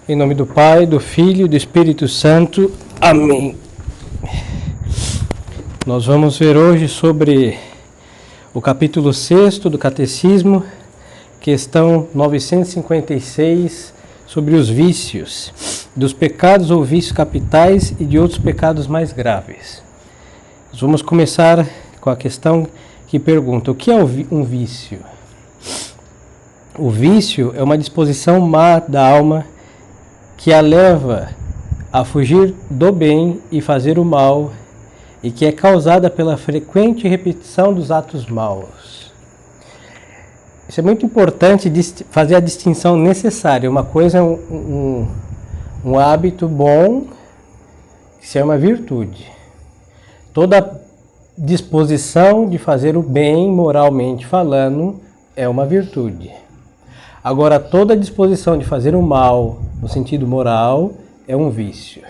Em nome do Pai, do Filho e do Espírito Santo. Amém. Nós vamos ver hoje sobre o capítulo 6 do Catecismo, questão 956, sobre os vícios, dos pecados ou vícios capitais e de outros pecados mais graves. Nós vamos começar com a questão que pergunta: o que é um vício? O vício é uma disposição má da alma que a leva a fugir do bem e fazer o mal, e que é causada pela frequente repetição dos atos maus. Isso é muito importante fazer a distinção necessária. Uma coisa é um hábito bom, que se chama virtude. Toda disposição de fazer o bem, moralmente falando, é uma virtude. Agora, toda disposição de fazer o mal, no sentido moral, é um vício.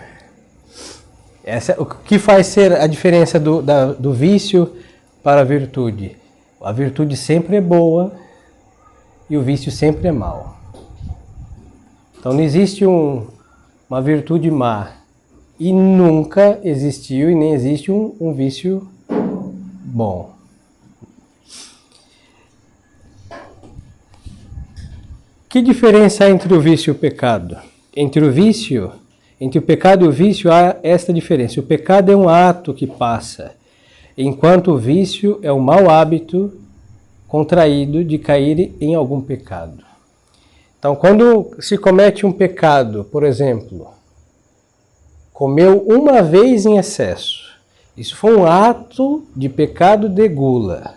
O que faz ser a diferença do vício para a virtude? A virtude sempre é boa e o vício sempre é mau. Então não existe uma virtude má e nunca existiu e nem existe um vício bom. Que diferença há entre o vício e o pecado? Entre o pecado e o vício há esta diferença. O pecado é um ato que passa, enquanto o vício é um mau hábito contraído de cair em algum pecado. Então, quando se comete um pecado, por exemplo, comeu uma vez em excesso, isso foi um ato de pecado de gula.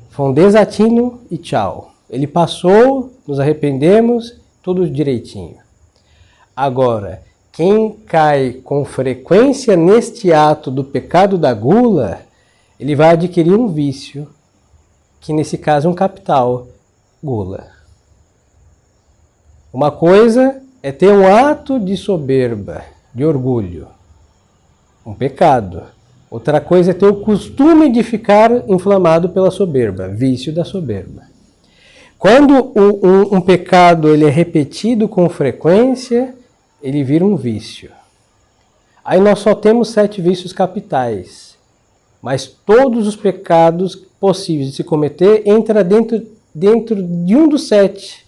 Foi um desatino e tchau. Ele passou, nos arrependemos, tudo direitinho. Agora, quem cai com frequência neste ato do pecado da gula, ele vai adquirir um vício, que nesse caso é um capital, gula. Uma coisa é ter um ato de soberba, de orgulho, um pecado. Outra coisa é ter o costume de ficar inflamado pela soberba, vício da soberba. Quando um pecado ele é repetido com frequência, ele vira um vício. Aí nós só temos 7 vícios capitais, mas todos os pecados possíveis de se cometer entram dentro de um dos 7.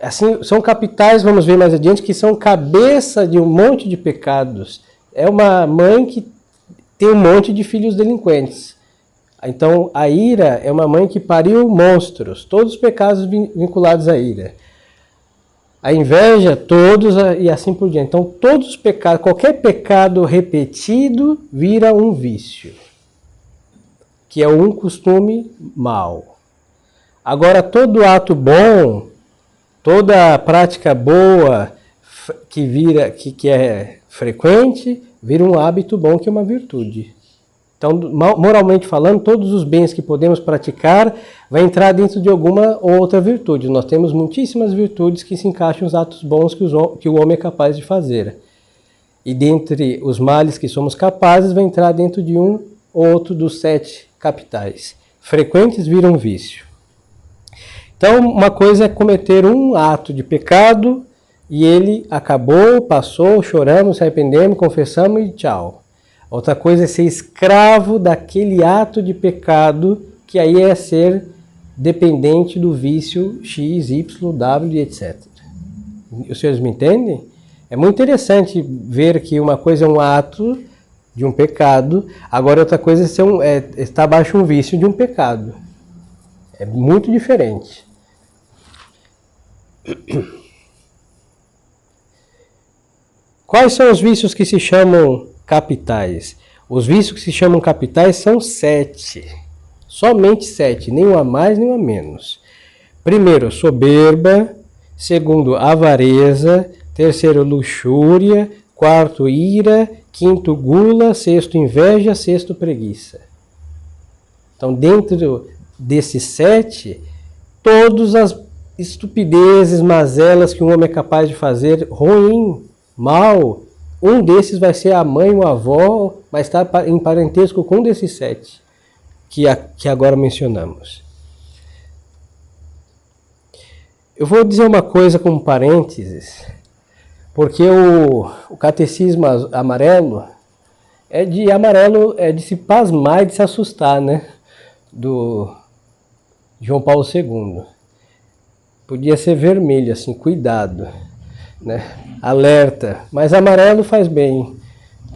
Assim, são capitais, vamos ver mais adiante, que são cabeça de um monte de pecados. É uma mãe que tem um monte de filhos delinquentes. Então, a ira é uma mãe que pariu monstros, todos os pecados vinculados à ira. A inveja, todos, e assim por diante. Então, todos os pecados, qualquer pecado repetido vira um vício, que é um costume mau. Agora, todo ato bom, toda prática boa que é frequente, vira um hábito bom, que é uma virtude. Então, moralmente falando, todos os bens que podemos praticar vai entrar dentro de alguma ou outra virtude. Nós temos muitíssimas virtudes que se encaixam nos atos bons que o homem é capaz de fazer. E dentre os males que somos capazes, vai entrar dentro de um ou outro dos 7 capitais. Frequentes viram vício. Então, uma coisa é cometer um ato de pecado e ele acabou, passou, choramos, arrependemos, confessamos e tchau. Outra coisa é ser escravo daquele ato de pecado, que aí é ser dependente do vício X, Y, W, etc. Os senhores me entendem? É muito interessante ver que uma coisa é um ato de um pecado, agora outra coisa é estar abaixo de um vício de um pecado. É muito diferente. Quais são os vícios que se chamam capitais? Os vícios que se chamam capitais são 7. Somente 7, nem um a mais, nem um a menos. Primeiro, soberba. Segundo, avareza. Terceiro, luxúria. Quarto, ira. Quinto, gula. Sexto, inveja. Sexto, preguiça. Então, dentro desses 7, todas as estupidezes, mazelas que um homem é capaz de fazer, ruim, mal, um desses vai ser a mãe ou a avó, vai estar em parentesco com um desses 7 que agora mencionamos. Eu vou dizer uma coisa como parênteses, porque o catecismo amarelo é de se pasmar e de se assustar, né? Do João Paulo II. Podia ser vermelho, assim, cuidado, né? Alerta, mas amarelo faz bem,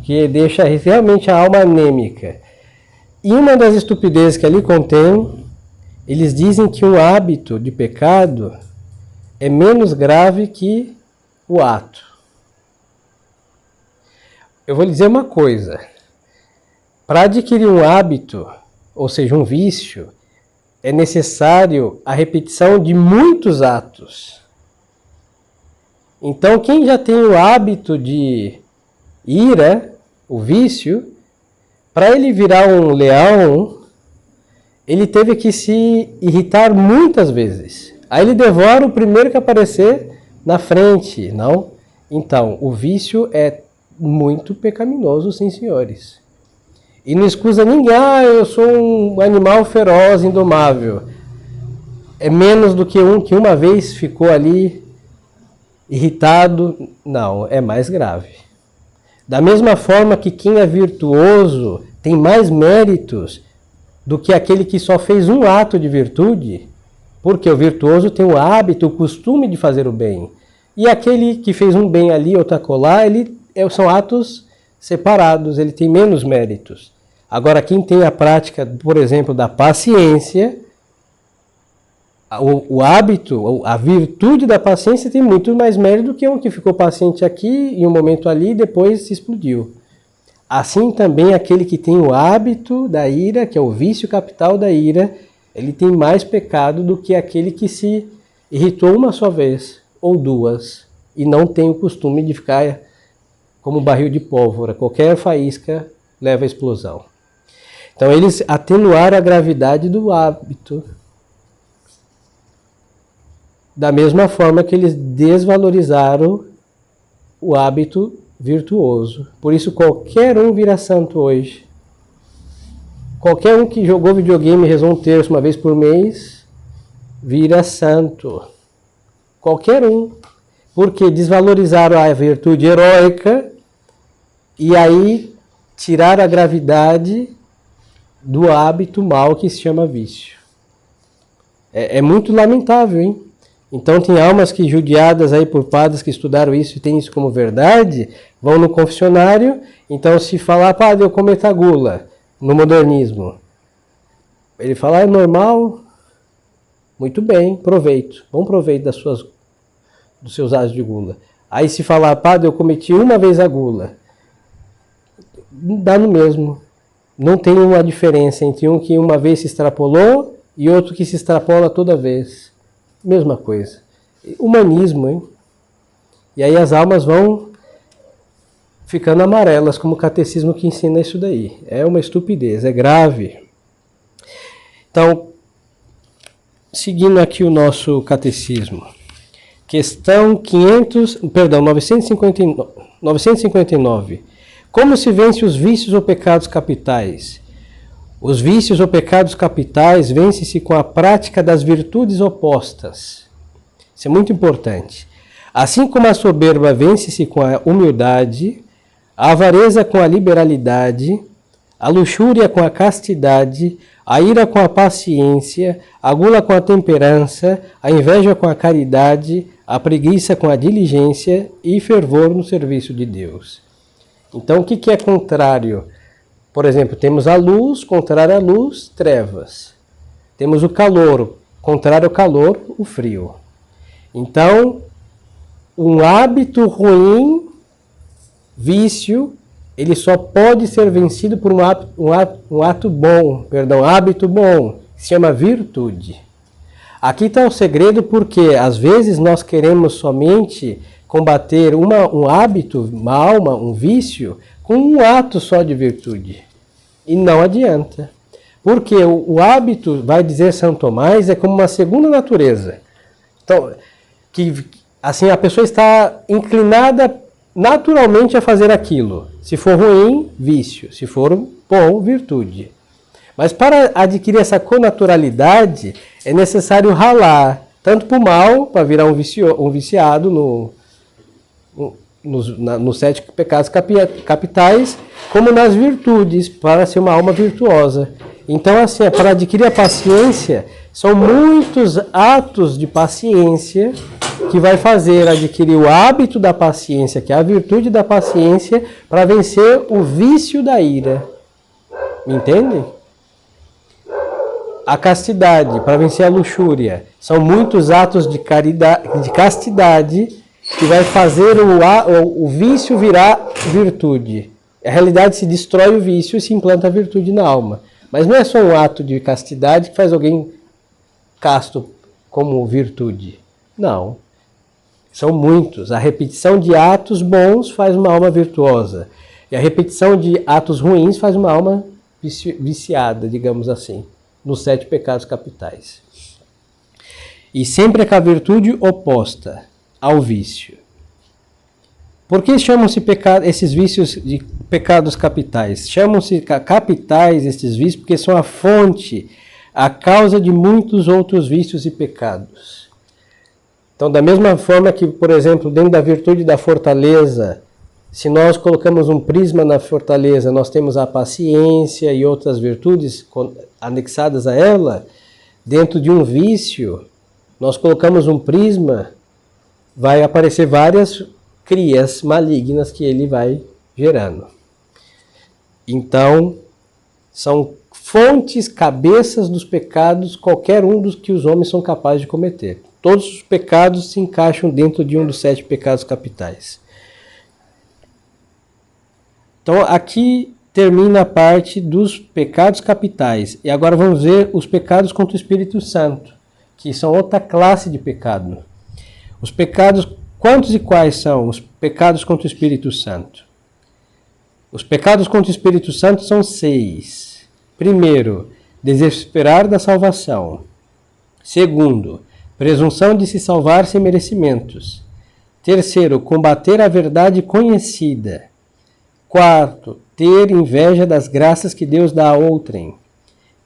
que deixa realmente a alma anêmica. E uma das estupidezes que ali contém, eles dizem que um hábito de pecado é menos grave que o ato. Eu vou lhe dizer uma coisa. Para adquirir um hábito, ou seja, um vício, é necessário a repetição de muitos atos. Então, quem já tem o hábito de ira, o vício, para ele virar um leão, ele teve que se irritar muitas vezes. Aí ele devora o primeiro que aparecer na frente, não? Então, o vício é muito pecaminoso, sim, senhores. E não excusa ninguém, eu sou um animal feroz, indomável. É menos do que um que uma vez ficou ali irritado. Não, é mais grave. Da mesma forma que quem é virtuoso tem mais méritos do que aquele que só fez um ato de virtude, porque o virtuoso tem o hábito, o costume de fazer o bem. E aquele que fez um bem ali, outro acolá, são atos separados, ele tem menos méritos. Agora, quem tem a prática, por exemplo, da paciência, o hábito, a virtude da paciência tem muito mais mérito do que um que ficou paciente aqui, em um momento ali, e depois se explodiu. Assim também aquele que tem o hábito da ira, que é o vício capital da ira, ele tem mais pecado do que aquele que se irritou uma só vez, ou duas, e não tem o costume de ficar como barril de pólvora. Qualquer faísca leva à explosão. Então eles atenuaram a gravidade do hábito, da mesma forma que eles desvalorizaram o hábito virtuoso. Por isso qualquer um vira santo hoje. Qualquer um que jogou videogame e rezou um terço uma vez por mês, vira santo. Qualquer um. Porque desvalorizaram a virtude heróica e aí tiraram a gravidade do hábito mau que se chama vício. É muito lamentável, hein? Então tem almas que, judiadas aí por padres que estudaram isso e têm isso como verdade, vão no confessionário, então se falar, padre, eu cometo a gula, no modernismo. Ele fala, é normal? Muito bem, proveito. Bom proveito dos seus atos de gula. Aí se falar, padre, eu cometi uma vez a gula, dá no mesmo. Não tem uma diferença entre um que uma vez se extrapolou e outro que se extrapola toda vez. Mesma coisa. Humanismo, hein? E aí as almas vão ficando amarelas, como o catecismo que ensina isso daí. É uma estupidez, é grave. Então, seguindo aqui o nosso catecismo. Questão 959. Como se vence os vícios ou pecados capitais? Os vícios ou pecados capitais vencem-se com a prática das virtudes opostas. Isso é muito importante. Assim como a soberba vence-se com a humildade, a avareza com a liberalidade, a luxúria com a castidade, a ira com a paciência, a gula com a temperança, a inveja com a caridade, a preguiça com a diligência e fervor no serviço de Deus. Então, o que é contrário? Por exemplo, temos a luz, contrário à luz, trevas. Temos o calor, contrário ao calor, o frio. Então, um hábito ruim, vício, ele só pode ser vencido por hábito bom, que se chama virtude. Aqui está o segredo, porque às vezes nós queremos somente combater um hábito, uma alma, um vício, com um ato só de virtude. E não adianta. Porque o hábito, vai dizer São Tomás, é como uma segunda natureza. Então, assim, a pessoa está inclinada naturalmente a fazer aquilo. Se for ruim, vício. Se for bom, virtude. Mas para adquirir essa connaturalidade, é necessário ralar. Tanto para o mal, para virar um viciado nos 7 pecados capitais, como nas virtudes, para ser uma alma virtuosa. Então, assim, para adquirir a paciência, são muitos atos de paciência que vai fazer adquirir o hábito da paciência, que é a virtude da paciência, para vencer o vício da ira. Me entendem? A castidade, para vencer a luxúria. São muitos atos de castidade que vai fazer o vício virar virtude. Na realidade, se destrói o vício e se implanta a virtude na alma. Mas não é só um ato de castidade que faz alguém casto como virtude. Não. São muitos. A repetição de atos bons faz uma alma virtuosa. E a repetição de atos ruins faz uma alma viciada, digamos assim, nos 7 pecados capitais. E sempre é com a virtude oposta ao vício. Por que chamam-se esses vícios de pecados capitais? Chamam-se capitais esses vícios porque são a fonte, a causa de muitos outros vícios e pecados. Então, da mesma forma que, por exemplo, dentro da virtude da fortaleza, se nós colocamos um prisma na fortaleza, nós temos a paciência e outras virtudes anexadas a ela. Dentro de um vício, nós colocamos um prisma, vai aparecer várias crias malignas que ele vai gerando. Então, são fontes, cabeças dos pecados, qualquer um dos que os homens são capazes de cometer. Todos os pecados se encaixam dentro de um dos 7 pecados capitais. Então, aqui termina a parte dos pecados capitais. E agora vamos ver os pecados contra o Espírito Santo, que são outra classe de pecado. Os pecados, quantos e quais são os pecados contra o Espírito Santo? Os pecados contra o Espírito Santo são 6. Primeiro, desesperar da salvação. Segundo, presunção de se salvar sem merecimentos. Terceiro, combater a verdade conhecida. Quarto, ter inveja das graças que Deus dá a outrem.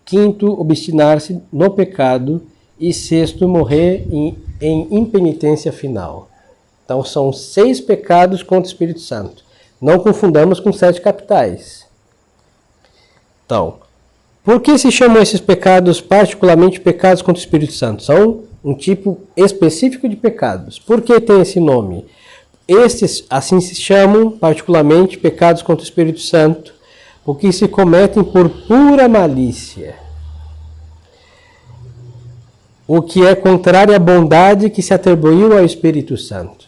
Quinto, obstinar-se no pecado. E sexto, morrer em impenitência final. Então, são 6 pecados contra o Espírito Santo. Não confundamos com 7 capitais. Então, por que se chamam esses pecados particularmente pecados contra o Espírito Santo? São um tipo específico de pecados. Por que tem esse nome? Estes assim se chamam particularmente pecados contra o Espírito Santo, porque se cometem por pura malícia, o que é contrário à bondade que se atribuiu ao Espírito Santo.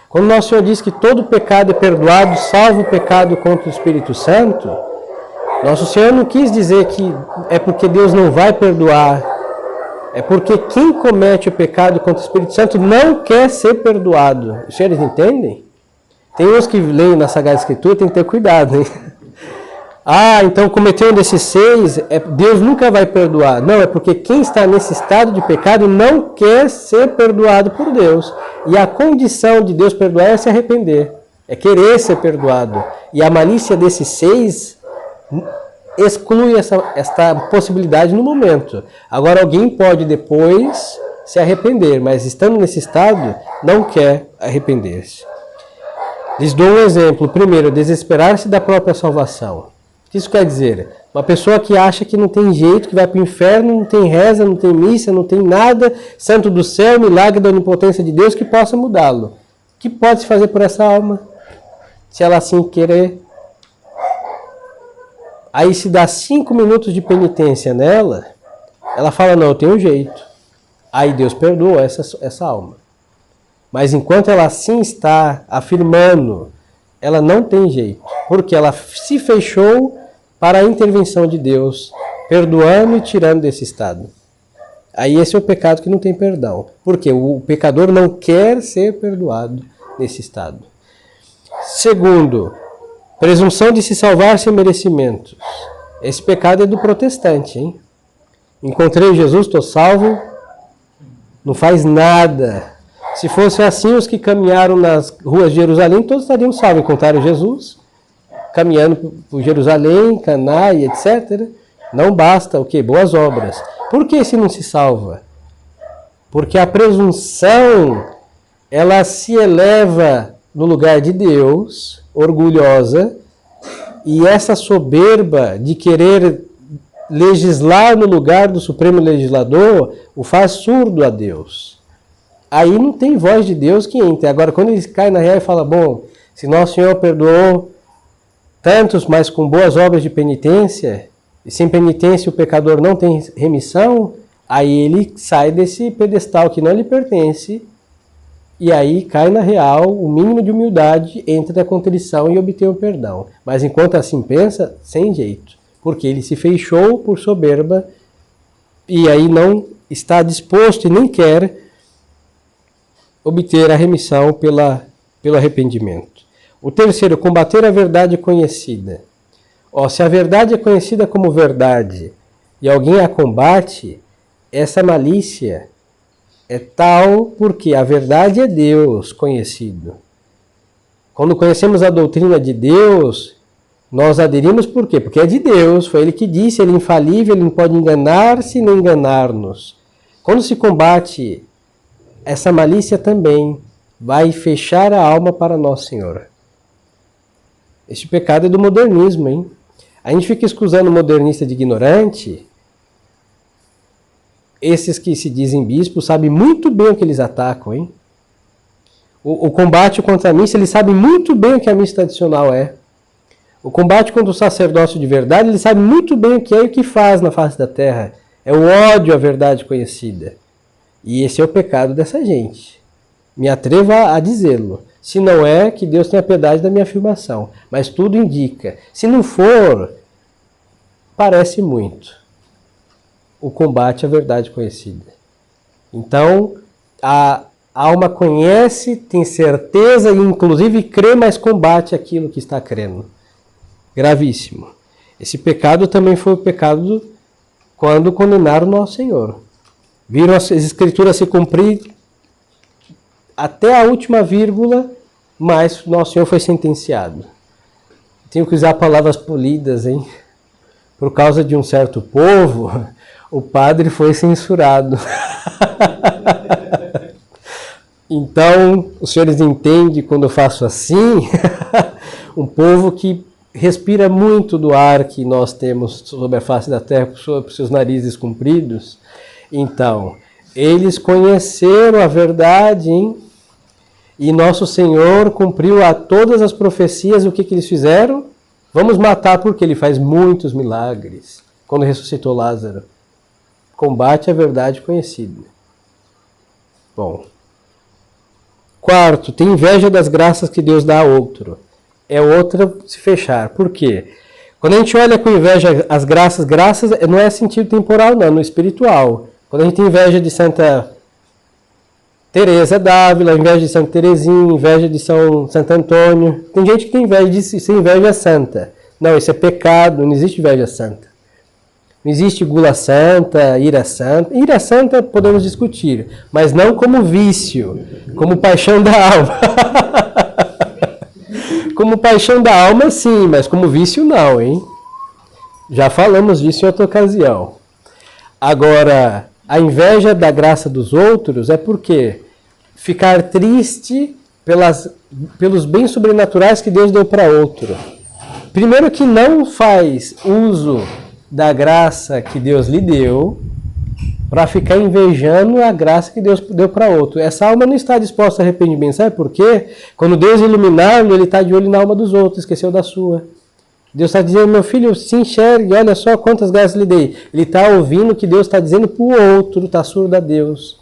Quando Nosso Senhor diz que todo pecado é perdoado, salvo o pecado contra o Espírito Santo, Nosso Senhor não quis dizer que é porque Deus não vai perdoar. É porque quem comete o pecado contra o Espírito Santo não quer ser perdoado. Os senhores entendem? Tem uns que leem na Sagrada Escritura, tem que ter cuidado, hein? Ah, então cometeu um desses 6, Deus nunca vai perdoar. Não, é porque quem está nesse estado de pecado não quer ser perdoado por Deus. E a condição de Deus perdoar é se arrepender. É querer ser perdoado. E a malícia desses 6 exclui esta possibilidade no momento. Agora, alguém pode depois se arrepender, mas estando nesse estado, não quer arrepender-se. Lhes dou um exemplo. Primeiro, desesperar-se da própria salvação. O que isso quer dizer? Uma pessoa que acha que não tem jeito, que vai para o inferno, não tem reza, não tem missa, não tem nada, santo do céu, milagre da onipotência de Deus que possa mudá-lo. O que pode se fazer por essa alma? Se ela assim querer. Aí se dá 5 minutos de penitência nela, ela fala, não, eu tenho um jeito. Aí Deus perdoa essa alma. Mas enquanto ela assim está afirmando, ela não tem jeito. Porque ela se fechou para a intervenção de Deus, perdoando e tirando desse estado. Aí esse é o pecado que não tem perdão. Porque o pecador não quer ser perdoado nesse estado. Segundo, presunção de se salvar sem merecimentos. Esse pecado é do protestante, hein? Encontrei Jesus, estou salvo, não faz nada. Se fosse assim, os que caminharam nas ruas de Jerusalém, todos estariam salvos. Encontraram Jesus, caminhando por Jerusalém, Caná e etc. Não basta o quê? Boas obras. Por que se não se salva? Porque a presunção, ela se eleva no lugar de Deus, orgulhosa, e essa soberba de querer legislar no lugar do Supremo Legislador o faz surdo a Deus. Aí não tem voz de Deus que entre. Agora, quando ele cai na real e fala, bom, se Nosso Senhor perdoou tantos, mas com boas obras de penitência, e sem penitência o pecador não tem remissão, aí ele sai desse pedestal que não lhe pertence, e aí cai na real o mínimo de humildade entre a contrição e obter o perdão. Mas enquanto assim pensa, sem jeito. Porque ele se fechou por soberba e aí não está disposto e nem quer obter a remissão pelo arrependimento. O terceiro, combater a verdade conhecida. Se a verdade é conhecida como verdade e alguém a combate, essa malícia é tal porque a verdade é Deus conhecido. Quando conhecemos a doutrina de Deus, nós aderimos por quê? Porque é de Deus, foi Ele que disse, Ele é infalível, Ele não pode enganar-se nem enganar-nos. Quando se combate essa malícia também, vai fechar a alma para Nosso Senhor. Este pecado é do modernismo, hein? A gente fica escusando o modernista de ignorante. Esses que se dizem bispos sabem muito bem o que eles atacam, hein? O combate contra a missa, eles sabem muito bem o que a missa tradicional é. O combate contra o sacerdócio de verdade, eles sabem muito bem o que é e o que faz na face da terra. É o ódio à verdade conhecida. E esse é o pecado dessa gente. Me atrevo a dizê-lo. Se não é, que Deus tenha piedade da minha afirmação. Mas tudo indica. Se não for, parece muito o combate à verdade conhecida. Então, a alma conhece, tem certeza e inclusive crê, mas combate aquilo que está crendo. Gravíssimo. Esse pecado também foi o pecado quando condenaram Nosso Senhor. Viram as Escrituras se cumprir até a última vírgula, mas Nosso Senhor foi sentenciado. Tenho que usar palavras polidas, hein? Por causa de um certo povo, o padre foi censurado. Então, os senhores entendem quando eu faço assim? Um povo que respira muito do ar que nós temos sobre a face da terra, por seus narizes compridos. Então, eles conheceram a verdade, hein? E Nosso Senhor cumpriu a todas as profecias. O que eles fizeram? Vamos matar porque Ele faz muitos milagres. Quando ressuscitou Lázaro. Combate a verdade conhecida. Bom. Quarto, tem inveja das graças que Deus dá a outro. É outra se fechar. Por quê? Quando a gente olha com inveja as graças não é sentido temporal não, no espiritual. Quando a gente tem inveja de Santa Teresa d'Ávila, inveja de Santa Teresinha, inveja de Santo Antônio. Tem gente que tem inveja de ser inveja santa. Não, isso é pecado, não existe inveja santa. Não existe gula santa, ira santa. Ira santa podemos discutir, mas não como vício, como paixão da alma. Como paixão da alma, sim, mas como vício, não, hein? Já falamos disso em outra ocasião. Agora, a inveja da graça dos outros é porque ficar triste pelos bens sobrenaturais que Deus deu para outro. Primeiro que não faz uso da graça que Deus lhe deu para ficar invejando a graça que Deus deu para outro. Essa alma não está disposta a arrependimento. Sabe por quê? Quando Deus iluminar-lo, ele está de olho na alma dos outros, esqueceu da sua. Deus está dizendo, meu filho, se enxergue, olha só quantas graças lhe dei. Ele está ouvindo o que Deus está dizendo para o outro, está surdo a Deus.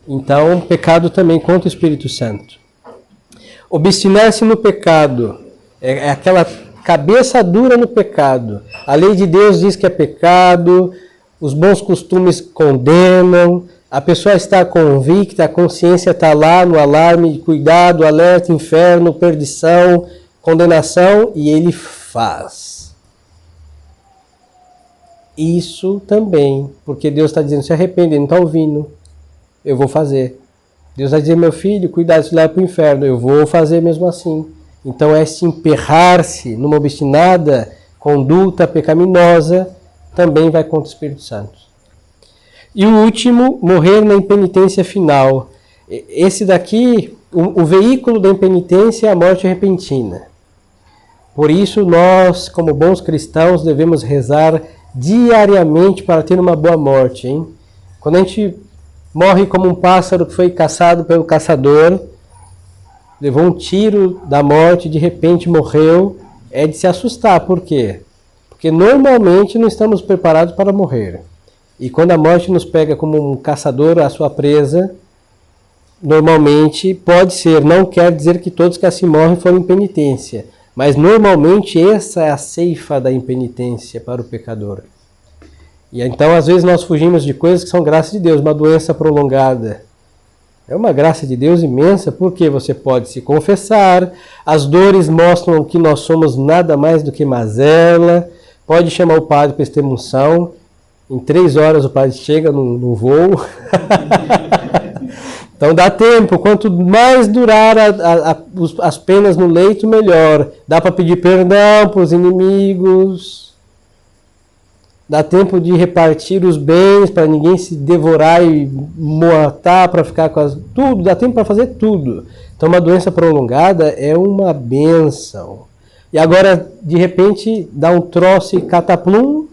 Então, pecado também contra o Espírito Santo. Obstinar-se no pecado é aquela cabeça dura no pecado. A lei de Deus diz que é pecado, os bons costumes condenam, a pessoa está convicta, a consciência está lá no alarme de cuidado, alerta, inferno, perdição, condenação, e ele faz. Isso também, porque Deus está dizendo, se arrepende, ele não está ouvindo, eu vou fazer. Deus vai dizer, meu filho, cuidado, se leva para o inferno, eu vou fazer mesmo assim. Então, esse emperrar-se numa obstinada conduta pecaminosa também vai contra o Espírito Santo. E o último, morrer na impenitência final. Esse daqui, o veículo da impenitência é a morte repentina. Por isso, nós, como bons cristãos, devemos rezar diariamente para ter uma boa morte, hein? Quando a gente morre como um pássaro que foi caçado pelo caçador, levou um tiro da morte, de repente morreu, é de se assustar. Por quê? Porque normalmente não estamos preparados para morrer. E quando a morte nos pega como um caçador à sua presa, normalmente pode ser, não quer dizer que todos que assim morrem foram em penitência, mas normalmente essa é a ceifa da impenitência para o pecador. E então às vezes nós fugimos de coisas que são graça de Deus, uma doença prolongada. É uma graça de Deus imensa, porque você pode se confessar, as dores mostram que nós somos nada mais do que mazela, pode chamar o padre para extremunção, em 3 horas o padre chega no voo. Então dá tempo, quanto mais durar as penas no leito, melhor. Dá para pedir perdão para os inimigos, dá tempo de repartir os bens para ninguém se devorar e matar para ficar com tudo, dá tempo para fazer tudo. Então uma doença prolongada é uma bênção. E agora, de repente, dá um troço e cataplum,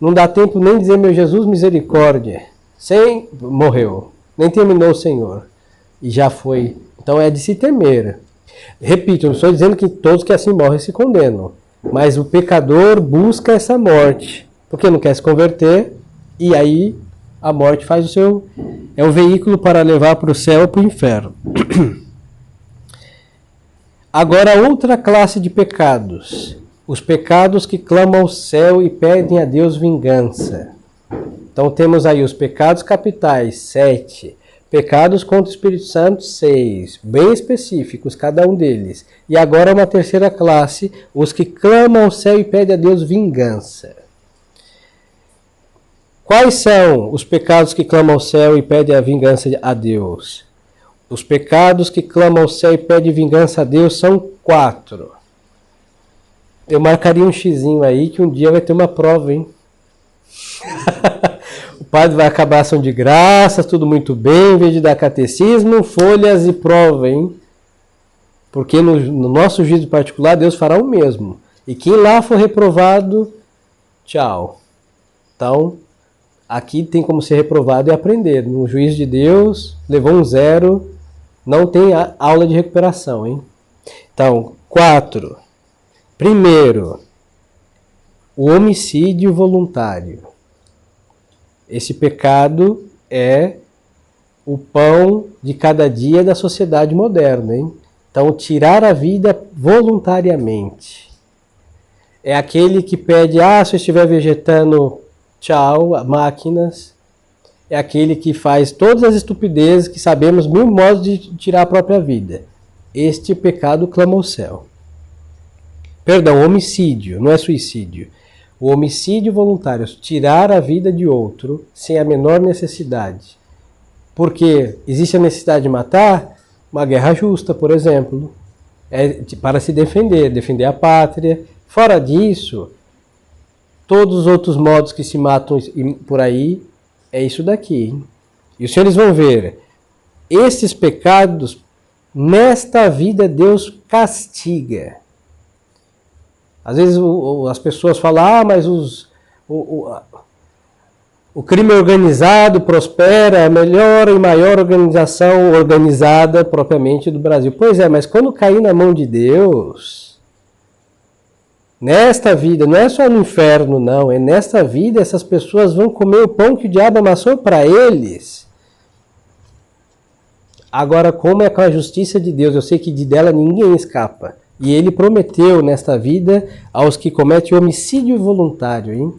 não dá tempo nem de dizer, meu Jesus, misericórdia. Morreu. Nem terminou o Senhor. E já foi. Então é de se temer. Repito, não estou dizendo que todos que assim morrem se condenam. Mas o pecador busca essa morte. Porque não quer se converter. E aí a morte faz o seu... É o veículo para levar para o céu ou para o inferno. Agora, outra classe de pecados. Os pecados que clamam ao céu e pedem a Deus vingança. Então temos aí os pecados capitais, 7. Pecados contra o Espírito Santo, 6. Bem específicos, cada um deles. E agora uma terceira classe, os que clamam ao céu e pedem a Deus vingança. Quais são os pecados que clamam ao céu e pedem a vingança a Deus? Os pecados que clamam ao céu e pedem vingança a Deus são 4. Eu marcaria um xizinho aí que um dia vai ter uma prova, hein? O padre vai acabar a ação de graças, tudo muito bem, em vez de dar catecismo, folhas e prova, hein? Porque no nosso juízo particular, Deus fará o mesmo. E quem lá for reprovado, tchau. Então, aqui tem como ser reprovado e aprender. No juízo de Deus, levou um 0, não tem aula de recuperação, hein? Então, 4. Primeiro, o homicídio voluntário. Esse pecado é o pão de cada dia da sociedade moderna, hein? Então, tirar a vida voluntariamente. É aquele que pede, se eu estiver vegetando, tchau, máquinas. É aquele que faz todas as estupidezes que sabemos, 1000 modos de tirar a própria vida. Este pecado clama ao céu. Perdão, homicídio, não é suicídio. O homicídio voluntário, tirar a vida de outro sem a menor necessidade. Porque existe a necessidade de matar? Uma guerra justa, por exemplo. É para se defender a pátria. Fora disso, todos os outros modos que se matam por aí, é isso daqui. Hein? E os senhores vão ver, esses pecados, nesta vida Deus castiga. Às vezes as pessoas falam, mas o crime organizado prospera, é a melhor e maior organização organizada propriamente do Brasil. Pois é, mas quando cair na mão de Deus, nesta vida, não é só no inferno não, é nesta vida essas pessoas vão comer o pão que o diabo amassou para eles. Agora, como é com a justiça de Deus? Eu sei que dela ninguém escapa. E ele prometeu nesta vida aos que cometem homicídio voluntário, hein?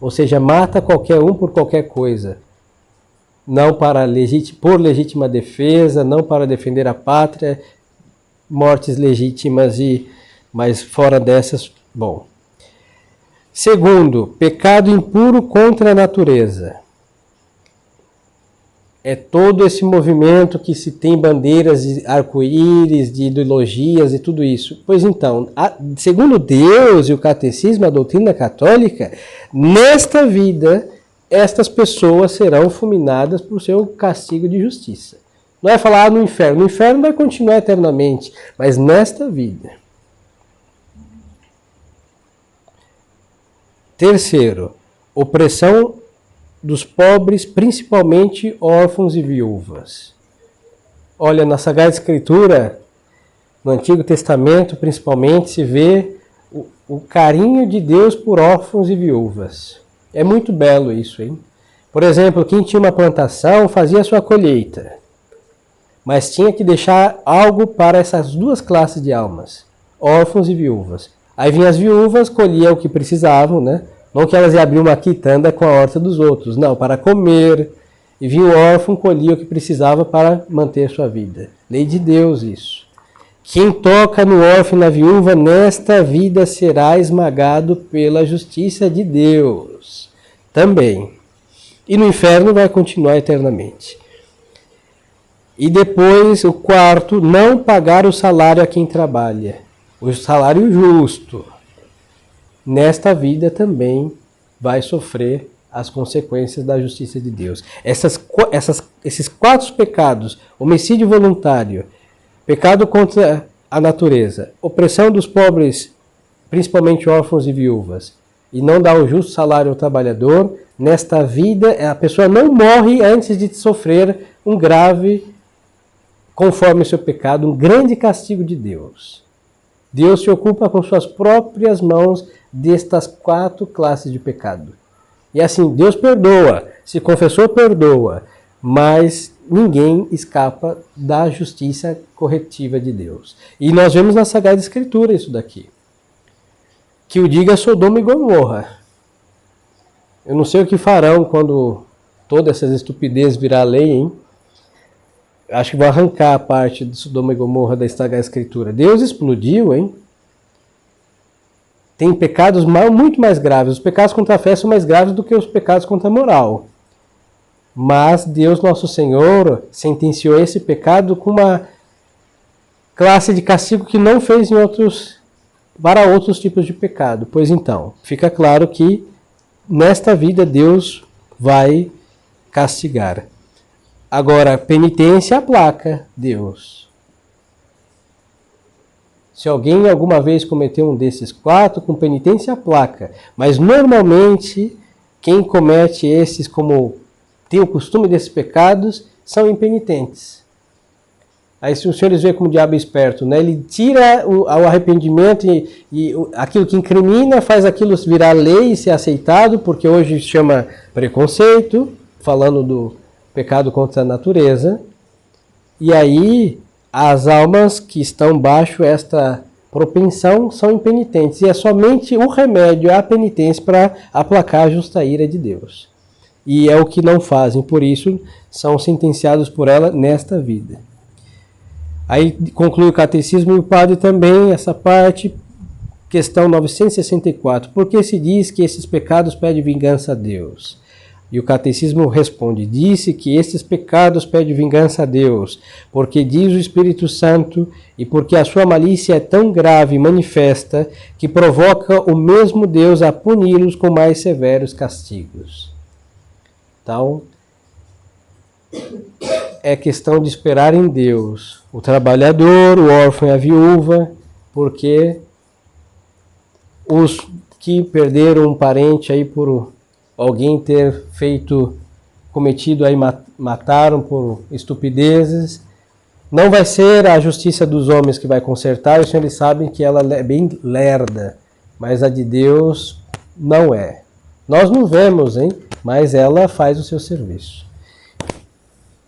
Ou seja, mata qualquer um por qualquer coisa. Não por legítima defesa, não para defender a pátria, mortes legítimas, mas fora dessas, bom. Segundo, pecado impuro contra a natureza. É todo esse movimento que se tem bandeiras de arco-íris, de ideologias e tudo isso. Pois então, segundo Deus e o catecismo, a doutrina católica, nesta vida estas pessoas serão fulminadas por seu castigo de justiça. Não é falar no inferno. No inferno vai continuar eternamente, mas nesta vida. Terceiro, opressão dos pobres, principalmente órfãos e viúvas. Olha, na Sagrada Escritura, no Antigo Testamento principalmente, se vê o carinho de Deus por órfãos e viúvas. É muito belo isso, hein? Por exemplo, quem tinha uma plantação fazia a sua colheita, mas tinha que deixar algo para essas duas classes de almas, órfãos e viúvas. Aí vinham as viúvas, colhiam o que precisavam, né? Não que elas iam abrir uma quitanda com a horta dos outros, não, para comer. E vinha o órfão, colhia o que precisava para manter sua vida. Lei de Deus isso. Quem toca no órfão e na viúva, nesta vida será esmagado pela justiça de Deus. Também. E no inferno vai continuar eternamente. E depois, o quarto, não pagar o salário a quem trabalha. O salário justo. Nesta vida também vai sofrer as consequências da justiça de Deus. Esses 4 pecados, homicídio voluntário, pecado contra a natureza, opressão dos pobres, principalmente órfãos e viúvas, e não dar o justo salário ao trabalhador, nesta vida a pessoa não morre antes de sofrer um grave, conforme o seu pecado, um grande castigo de Deus. Deus se ocupa com suas próprias mãos destas 4 classes de pecado. E assim, Deus perdoa, se confessou, perdoa, mas ninguém escapa da justiça corretiva de Deus. E nós vemos na Sagrada Escritura isso daqui. Que o diga Sodoma e Gomorra. Eu não sei o que farão quando todas essas estupidezes virar lei, hein? Acho que vão arrancar a parte de Sodoma e Gomorra da Sagrada Escritura. Deus explodiu, hein? Tem pecados muito mais graves. Os pecados contra a fé são mais graves do que os pecados contra a moral. Mas Deus Nosso Senhor sentenciou esse pecado com uma classe de castigo que não fez para outros tipos de pecado. Pois então, fica claro que nesta vida Deus vai castigar. Agora, penitência aplaca Deus. Se alguém alguma vez cometeu um desses 4, com penitência aplaca. Mas normalmente, quem comete esses, como tem o costume desses pecados, são impenitentes. Aí se os senhores veem como o diabo é esperto, né? Ele tira o arrependimento e aquilo que incrimina, faz aquilo virar lei e ser aceitado, porque hoje chama preconceito, falando do pecado contra a natureza. E aí as almas que estão baixo esta propensão são impenitentes. E é somente o remédio, a penitência, para aplacar a justa ira de Deus. E é o que não fazem, por isso são sentenciados por ela nesta vida. Aí conclui o catecismo e o padre também, essa parte, questão 964. Por que se diz que esses pecados pedem vingança a Deus? E o catecismo responde, disse que estes pecados pedem vingança a Deus, porque diz o Espírito Santo e porque a sua malícia é tão grave e manifesta que provoca o mesmo Deus a puni-los com mais severos castigos. Então, é questão de esperar em Deus, o trabalhador, o órfão e a viúva, porque os que perderam um parente aí por alguém ter cometido aí, mataram por estupidezes, não vai ser a justiça dos homens que vai consertar, os senhores sabem que ela é bem lerda, mas a de Deus não é. Nós não vemos, hein? Mas ela faz o seu serviço.